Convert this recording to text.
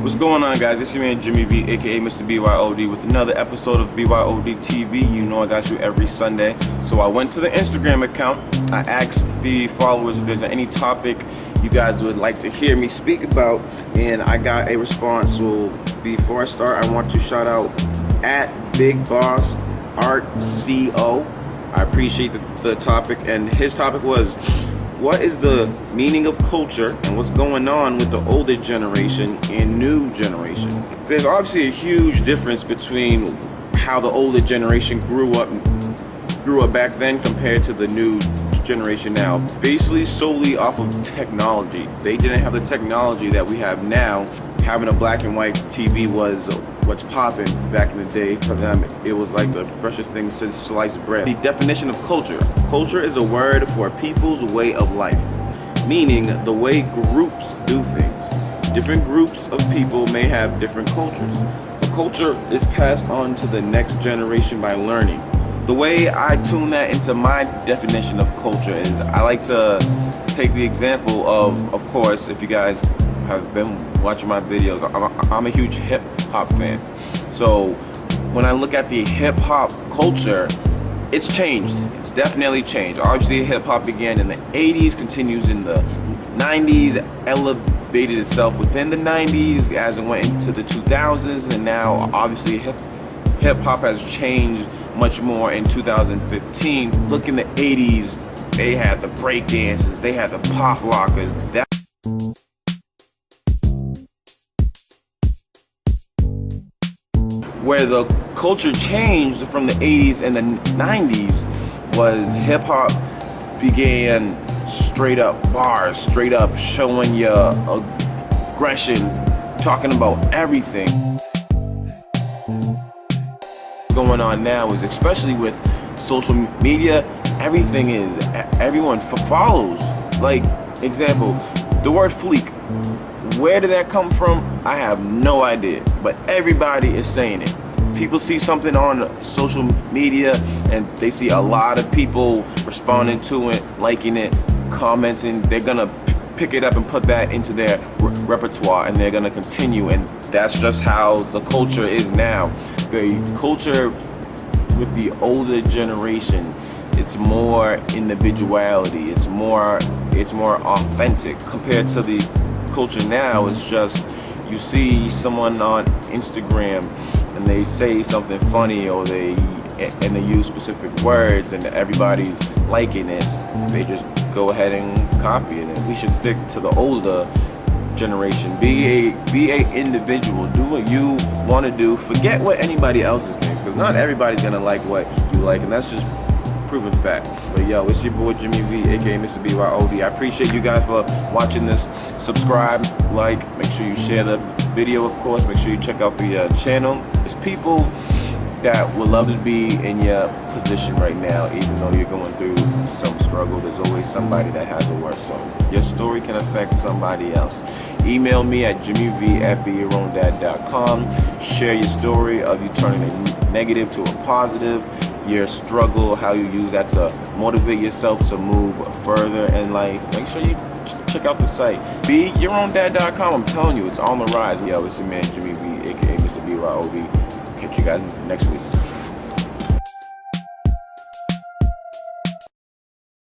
What's going on, guys? It's your man Jimmy V, aka Mr. BYOD, with another episode of BYOD TV. You know I got you every Sunday. So I went to the Instagram account. I asked the followers if there's any topic you guys would like to hear me speak about, and I got a response. So before I start, I want to shout out at Big Boss Art CO. I appreciate the topic, and his topic was, what is the meaning of culture and what's going on with the older generation and new generation? There's obviously a huge difference between how the older generation grew up back then compared to the new generation now. Basically solely off of technology. They didn't have the technology that we have now. Having a black and white TV was what's popping back in the day. For them, it was like the freshest thing since sliced bread. The definition of culture. Culture is a word for people's way of life, meaning the way groups do things. Different groups of people may have different cultures. A culture is passed on to the next generation by learning. The way I tune that into my definition of culture is I like to take the example of course, if you guys have been watching my videos, I'm a huge hip-hop fan. So when I look at the hip-hop culture, it's changed. It's definitely changed. Obviously, hip-hop began in the 80s, continues in the 90s, elevated itself within the 90s as it went into the 2000s, and now obviously hip-hop has changed much more in 2015. Look, in the 80s, they had the break dances, they had the pop lockers. Where the culture changed from the 80s and the 90s was hip-hop began straight up bars, straight up showing your aggression, talking about everything. Going on now is, especially with social media, everyone follows. Like, example, the word fleek. Where did that come from? I have no idea, but everybody is saying it. People see something on social media and they see a lot of people responding to it, liking it, commenting. They're gonna pick it up and put that into their repertoire, and they're gonna continue, and that's just how the culture is now. The culture with the older generation, it's more individuality, it's more authentic compared to the culture now. It's just, you see someone on Instagram and they say something funny, or they use specific words, and everybody's liking it. They just go ahead and copy it. And we should stick to the older generation. Be a individual. Do what you want to do. Forget what anybody else's thinks, because not everybody's gonna like what you like, and that's just proven fact. But yo, it's your boy Jimmy V, aka Mr. BYOD. I appreciate you guys for watching this. Subscribe, like, make sure you share the video, of course. Make sure you check out the channel. There's people that would love to be in your position right now, even though you're going through some struggle. There's always somebody that has it worse. So your story can affect somebody else. Email me at jimmyv@beyourowndad.com. Share your story of you turning a negative to a positive, your struggle, how you use that to motivate yourself to move further in life. Make sure you check out the site, beyourowndad.com. I'm telling you, it's on the rise. Yo, it's your man Jimmy V, aka Mr. BYOD. Catch you guys next week.